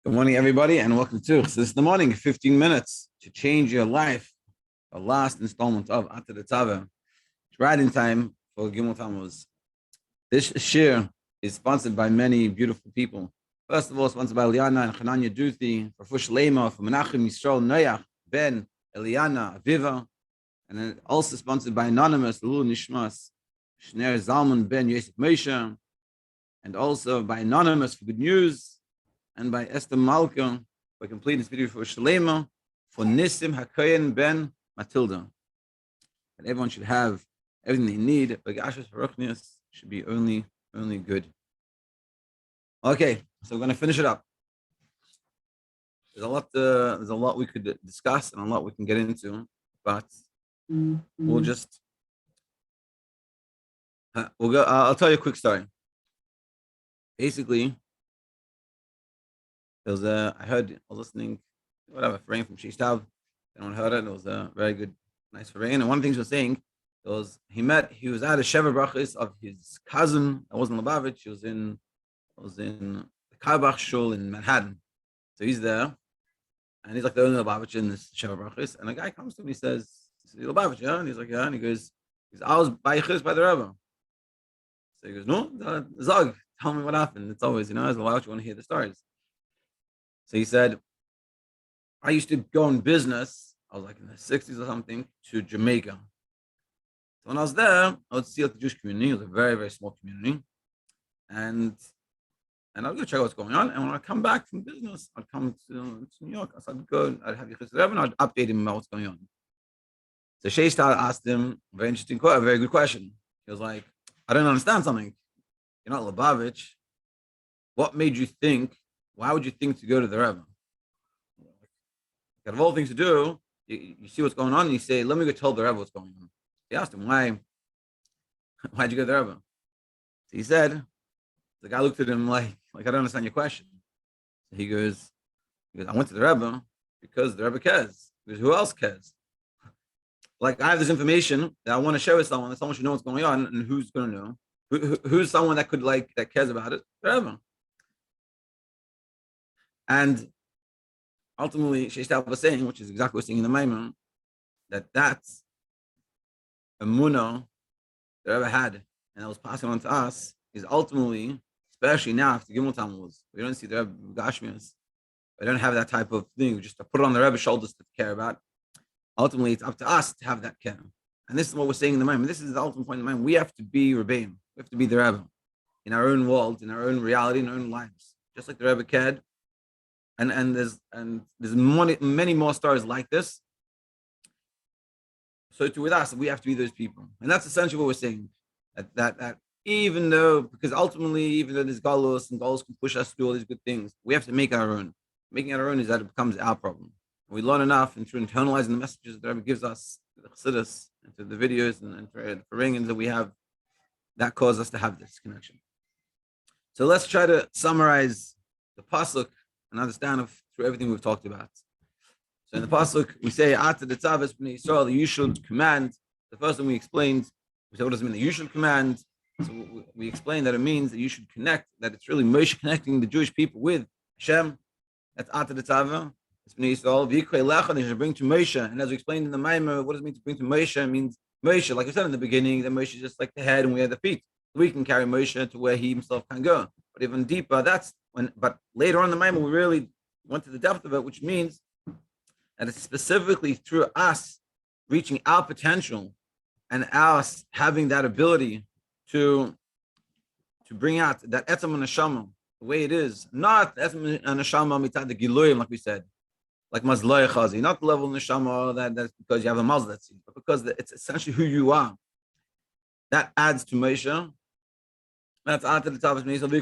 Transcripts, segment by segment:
Good morning, everybody, and welcome to This is the morning, 15 minutes to change your life. The last installment of Ata the Tzava. It's right in time for Gimmel Tammuz. This shir is sponsored by many beautiful people. First of all, sponsored by Eliana and Chananyah Duthie, for shleimah, for Menachem, Yisroel, Noach, Ben, Eliana, Avivah, and then also sponsored by Anonymous, Leilu, Nishmas, Shneur, Zalman, Ben, Yosef, Moshe, and also by Anonymous for good news, and by Esther Malka for completing this video for shleimah, for Nissim, haKohen, Ben, Matilde. And everyone should have everything they need, but should be only good. Okay, so we're going to finish it up. There's a lot we could discuss and a lot we can get into, but we'll just I'll tell you a quick story. Basically, I was listening, whatever, Rain from Shishtab. Anyone heard it? It was a very good, nice Rain. And one of the things he was saying was he was at a Sheva Brachis of his cousin. I wasn't Lubavitch. He was in the Karbach Shul in Manhattan. So he's there, and he's like the only Lubavitch in this Sheva Brachis. And a guy comes to him, he says, Lubavitch, yeah? And he's like, yeah. And he goes, I was by the Rebbe. So he goes, no, Zog, tell me what happened. It's always, as Lubavitch, you want to hear the stories. So he said, I used to go on business, I was like in the 60s or something, to Jamaica. So when I was there, I would see the Jewish community. It was a very, very small community. And I'd go check out what's going on. And when I come back from business, I'd come to New York. I'd go, I'd have Yosef and I'd update him about what's going on. So Shei asked him a very interesting question, a very good question. He was like, I don't understand something. You're not Lubavitch. What made you think? Why would you think to go to the Rebbe? Out of all things to do, you see what's going on, and you say, let me go tell the Rebbe what's going on. He asked him, why'd you go to the Rebbe? So he said, the guy looked at him like I don't understand your question. So he goes, I went to the Rebbe because the Rebbe cares. Because who else cares? Like, I have this information that I want to share with someone, that someone should know what's going on, and who's going to know? Who's someone that that cares about it? The Rebbe. And ultimately, Shei was saying, which is exactly what we're saying in the Maimon, that's a emunah the Rebbe had, and that was passing on to us, is ultimately, especially now after Gimmel Tammuz, we don't see the Rebbe Gashmias. We don't have that type of thing. We just to put it on the Rebbe's shoulders to care about. Ultimately, it's up to us to have that care. And this is what we're saying in the Maimon. This is the ultimate point in the Maimon. We have to be Rebbeim. We have to be the Rebbe in our own world, in our own reality, in our own lives. Just like the Rebbe cared. And there's many more stories like this. So with us, we have to be those people, and that's essentially what we're saying. That even though, because ultimately, even though there's galus and galus can push us to do all these good things, we have to make our own. Making our own is that it becomes our problem. We learn enough and through internalizing the messages that the Rebbe gives us, the chassidus, and through the videos and through the ringings that we have, that causes us to have this connection. So let's try to summarize the pasuk and understand through everything we've talked about. So in the pasuk, we say, Ata the Tzavas b'nei Yisroel, you should command. The first thing we explained, we said, what does it mean that you should command? So we explained that it means that you should connect, that it's really Moshe connecting the Jewish people with Hashem. That's Ata the Tzavas, it's b'nei Yisroel. V'yikrei lecha, they should bring to Moshe. And as we explained in the Maimah, what does it mean to bring to Moshe? It means Moshe, like I said in the beginning, that Moshe is just like the head and we are the feet. We can carry Moshe to where he himself can go. But even deeper, but later on in the Maimah, we really went to the depth of it, which means that it's specifically through us reaching our potential and us having that ability to bring out that etzem neshama the way it is, not etzem neshama mitad the giluim, like we said, like mazloy chazi, not the level of neshama that's because you have a mazal that's but because it's essentially who you are. That adds to Moshe. That's after the top of Moshe. We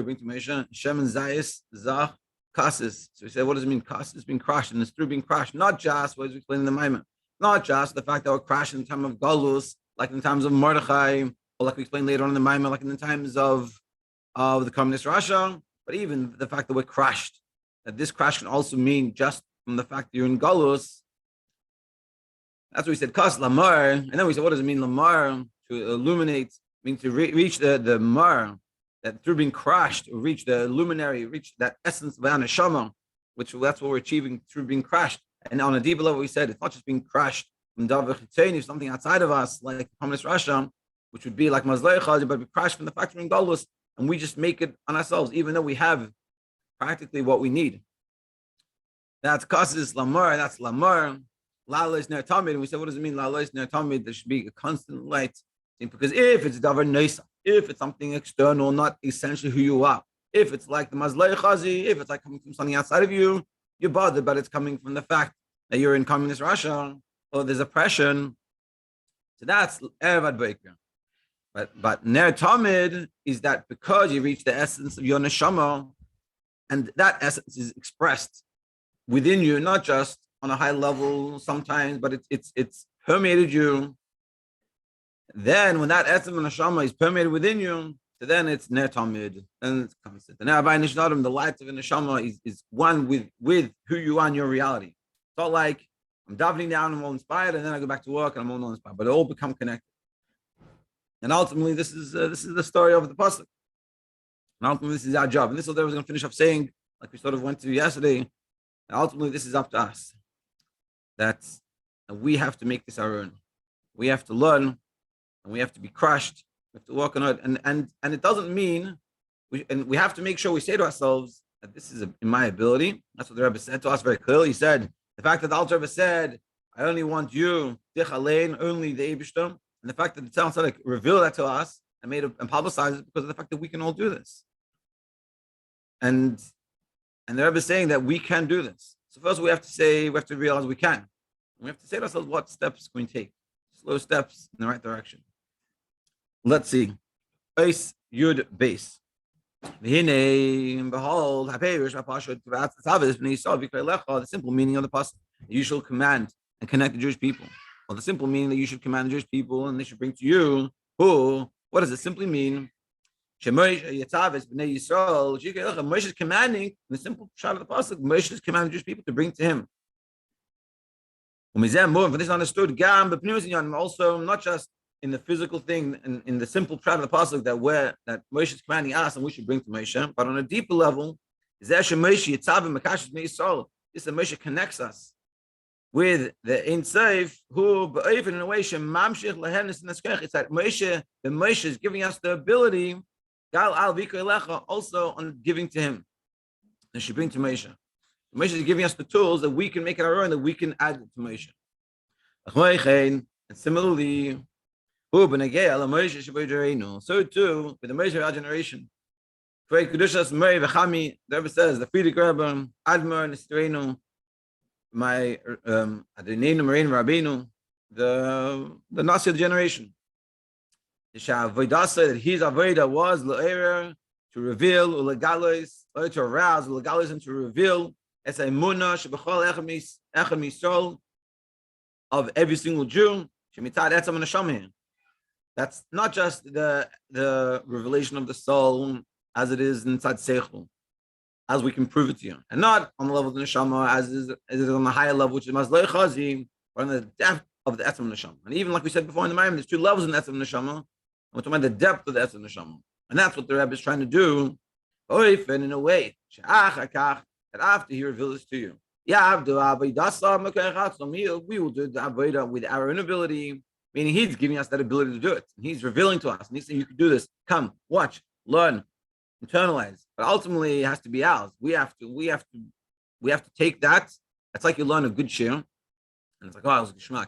bring to Moshe Shem and Zayis Zach Kasis. So we say, what does it mean? Kasis being crushed, and it's through being crushed, not just what is explained in the Maimon, not just the fact that we're crushed in the time of Galus, like in the times of Mordechai, or like we explained later on in the Maimon, like in the times of the communist Russia, but even the fact that we're crushed. That this crash can also mean just from the fact that you're in Galus. That's what we said, Kas Lamar, and then we said, what does it mean, Lamar? To illuminate, mean to reach the Mar, that through being crushed, we reach the luminary, reach that essence of neshama, which that's what we're achieving through being crushed. And on a deeper level, we said it's not just being crushed from something outside of us, like Communist Russia, which would be like Mazleicha, but we crash from the factory in Galus, and we just make it on ourselves, even though we have practically what we need. That's Kasis Lamar, that's Lamar. Lala is Ner Tamid, and we said, what does it mean? Lala is Ner Tamid, there should be a constant light. Because if it's Davar Neisa, if it's something external, not essentially who you are, if it's like the Mazlei Chazi, if it's like coming from something outside of you, you're bothered, but it's coming from the fact that you're in communist Russia, or there's oppression. So that's Evad Baker. But Ner Tamid is that because you reach the essence of your neshama, and that essence is expressed within you, not just on a high level sometimes, but it's permeated you. Then when that essence of neshama is permeated within you, so then it's Ner Tamid, and it's constant. And the light of the neshama is one with who you are in your reality. It's not like I'm davening down, I'm all inspired, and then I go back to work and I'm all not inspired, but they all become connected. And ultimately, this is the story of the pasuk. And ultimately, this is our job. And this is what I was going to finish up saying, like we sort of went to yesterday. And ultimately, this is up to us. That we have to make this our own. We have to learn, and we have to be crushed. We have to work on it. And it doesn't mean, we have to make sure we say to ourselves that this is in my ability. That's what the Rebbe said to us very clearly. He said, the fact that the Alter Rebbe said, I only want you, Dich Alein, only the Eibishter. And the fact that the Tzal Tzaddik revealed that to us and made it and publicized it because of the fact that we can all do this. And the Rebbe is saying that we can do this. So first we have to realize we can. We have to say to ourselves what steps can we take. Slow steps in the right direction. Let's see. Beis Yud Beis. Behold, the simple meaning of the pasuk. You shall command and connect the Jewish people. Well, the simple meaning that you should command the Jewish people and they should bring to you who? What does it simply mean? Moshe is commanding, the simple shot of the pasuk, Moshe is commanding the Jewish people to bring to him. For this is understood, also not just in the physical thing, in the simple shot of the pasuk that Moshe is commanding us and we should bring to Moshe, but on a deeper level, is that Moshe connects us with the Ein Sof, who in a way it's like Moshe is giving us the ability also on giving to him. And she bring to Moshe. Moshe is giving us the tools that we can make it our own, that we can add to Moshe. And similarly, so too with the Moshe of our generation. The Rebbe says, the Friedrich Rebbe, Admar, Nistrenu, my Adonenu Marin Rabbeinu, the Nasi of the generation. That his avodah was to reveal to arouse and to reveal as a emunah shebechol echad misol of every single Jew. That's not just the revelation of the soul as it is inside seichel, as we can prove it to you, and not on the level of the neshama as it is on the higher level, which is mazlei chazim, or on the depth of the etzem neshama. And even like we said before in the Mayim, there's two levels in the etzem neshama. We're talking about the depth of the etzem neshama, and that's what the Rebbe is trying to do. And in a way, that after he reveals this to you, we will do the avodah with our own ability, meaning he's giving us that ability to do it. And he's revealing to us, and he's saying, you can do this. Come, watch, learn, internalize. But ultimately, it has to be ours. We have to take that. It's like you learn a good shir, and it's like, oh, it was geschmack.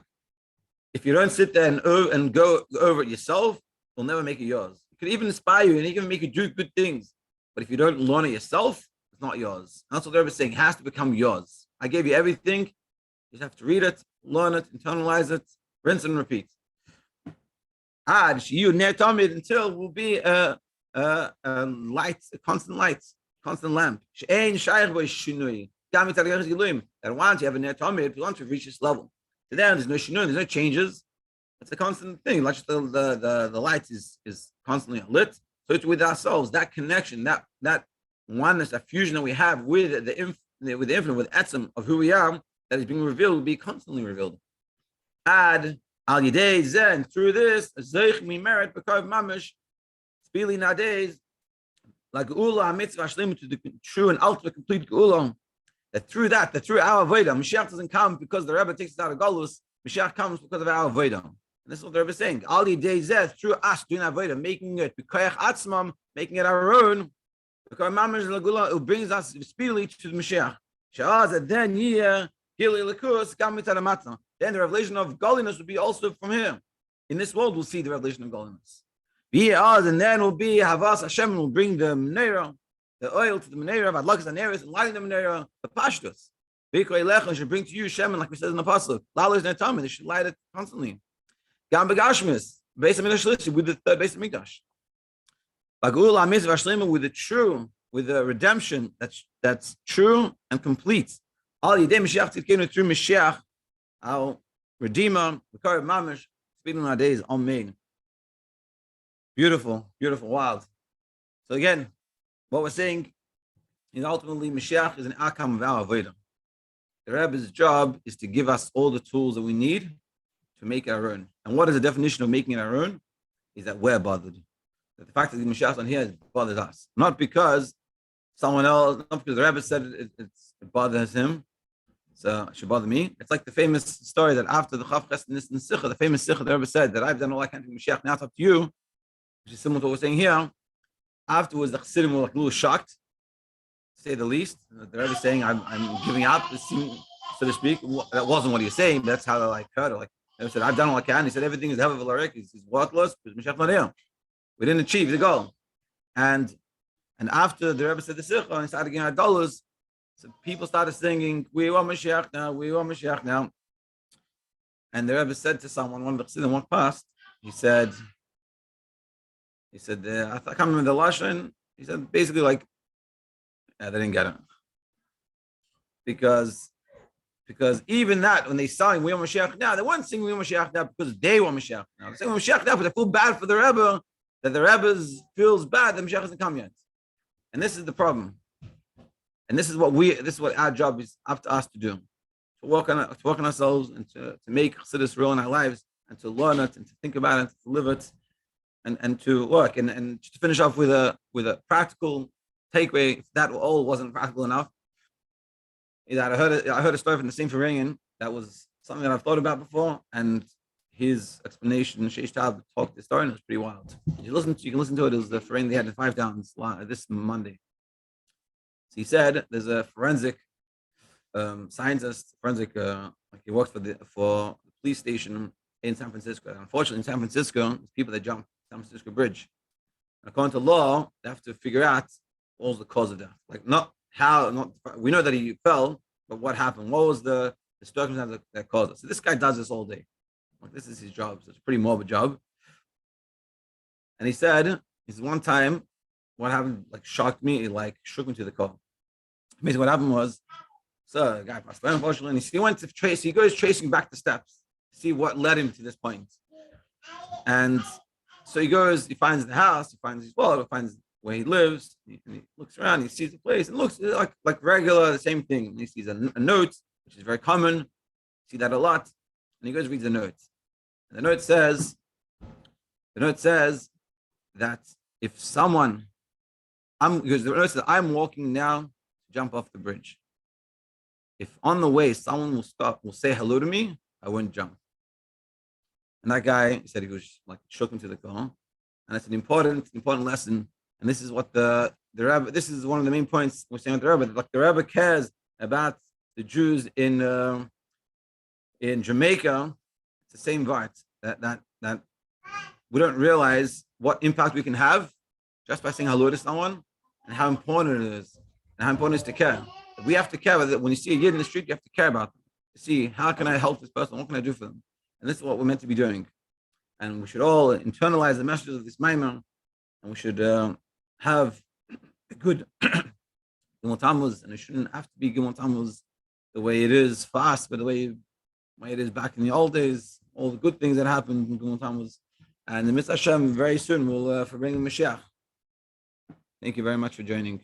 If you don't sit there and go over it yourself, it'll never make it yours. It could even inspire you and even make you do good things. But if you don't learn it yourself, it's not yours. And that's what the Rebbe is saying. It has to become yours. I gave you everything. You just have to read it, learn it, internalize it, rinse and repeat. Until will be a light, a constant light, constant lamp. That once you have a ner tamid, once you reach this level, so then there's no shneur, there's no changes. It's a constant thing. Like the light is constantly lit. So it's with ourselves, that connection, that oneness, that fusion that we have with the infinite, with etzem of who we are, that is being revealed, will be constantly revealed. Add al yidei zen, through this zeich mi merit b'kav mamish spili nadays like geula mitzvah shleima, to the true and ultimate complete geula. That through our avodah, Mashiach doesn't come because the Rebbe takes us out of Galus. Mashiach comes because of our avodah. And this is what the Rebbe is saying. Ali Deizeh, through us doing avodah, making it b'koyach atzmam, making it our own. Because Mamash Lagula, it brings us speedily to the Mashiach. Sha'az, then year Gili Lakus, Gam Mitaramatna. Then the revelation of godliness will be also from here. In this world, we'll see the revelation of godliness. And then will be Havas Hashem will bring the menorah, the oil to the menorah, Vadlakas and Neris, and lighting the menorah, the pashtus. Bikoi Lechon should bring to you Shemin, like we said in the Apostle. Lalas Netamim, they should light it constantly. Gam Begashmis, base of Mikdash, with the third base of Mikdash. Bagul Amiz Vashlema, with the true, with the redemption that's true and complete. All Yidei Mashiach Tzidkenu, through Mashiach, our Redeemer, the Karav Mamish, speaking in our days, Amen. Beautiful, beautiful, wild. So again, what we're saying is ultimately Mashiach is an outcome of our avodah. The Rebbe's job is to give us all the tools that we need to make it our own. And what is the definition of making it our own? Is that we're bothered. That the fact that the Mashiach is on here bothers us. Not because someone else, not because the Rebbe said it bothers him, so it should bother me. It's like the famous story that after the Chav Ches Nissim Sikha, the famous Sikha, the Rebbe said that I've done all I can to Mashiach, now it's up to you, which is similar to what we're saying here. Afterwards, the Chassidim were like a little shocked, to say the least. The Rebbe is saying, I'm giving up, so to speak. That wasn't what he was saying, but that's how they like heard it. Like, they said, I've done all I can. He said, everything is Heva V'Larek. He's worthless because Mashiach not here. We didn't achieve the goal. And after the Rebbe said the Sikha and he started getting $1, so people started singing, we want Mashiach now, we want Mashiach now. And the Rebbe said to someone, one of the Chassidim walked past, he said, I can't remember the Lashon. He said basically like, they didn't get it. Because even that, when they sang we want Mashiach now, they weren't singing we want Mashiach now because they want Mashiach now. They're saying Mashiach now, but they feel bad for the Rebbe, that the Rebbe feels bad that Mashiach hasn't come yet. And this is the problem. And this is what our job is up to us to do. To work on ourselves and to make Chassidus real in our lives and to learn it and to think about it, to live it, and to work. And to finish off with a practical takeaway, if that all wasn't practical enough, is that I heard a story from the Nissim Faranian that was something that I've thought about before, and his explanation, Sheish Tab talked the story, and it was pretty wild. You can listen to it. It was the Faranian they had in 5 Downs this Monday. So he said there's a forensic scientist, like he works for the police station in San Francisco. And unfortunately, in San Francisco, there's people that jump San Francisco Bridge. And according to law, they have to figure out what was the cause of death. Like we know that he fell, but what happened? What was the circumstance that caused it? So this guy does this all day. Like this is his job. So it's a pretty morbid job. And he said, one time, what happened like shocked me. It like shook me to the core. Basically, what happened was, so the guy passed away, unfortunately, and he went to trace. He goes tracing back the steps, to see what led him to this point. And so he goes, he finds the house, he finds his wallet, he finds where he lives, and he looks around, he sees the place, and looks like regular, the same thing. And he sees a note, which is very common. You see that a lot. And he goes reads the note. And the note says that if someone, because the note says, I'm walking now to jump off the bridge. If on the way someone will stop, will say hello to me, I wouldn't jump. And that guy, he said he was like shook him to the core. And it's an important lesson. And this is what the Rebbe, this is one of the main points we're saying with the Rebbe. Like the Rebbe cares about the Jews in Jamaica. It's the same part that we don't realize what impact we can have just by saying hello to someone, and how important it is, and how important it is to care. We have to care that when you see a Yid in the street, you have to care about them. To see how can I help this person, what can I do for them? And this is what we're meant to be doing. And we should all internalize the messages of this Maimon, and we should have a good Gimmel Tammuz, and it shouldn't have to be Gimmel Tammuz the way it is fast, but the way it is back in the old days, all the good things that happened in Gimmel Tammuz. And the Mitzvah Hashem very soon will for bringing Mashiach. Thank you very much for joining.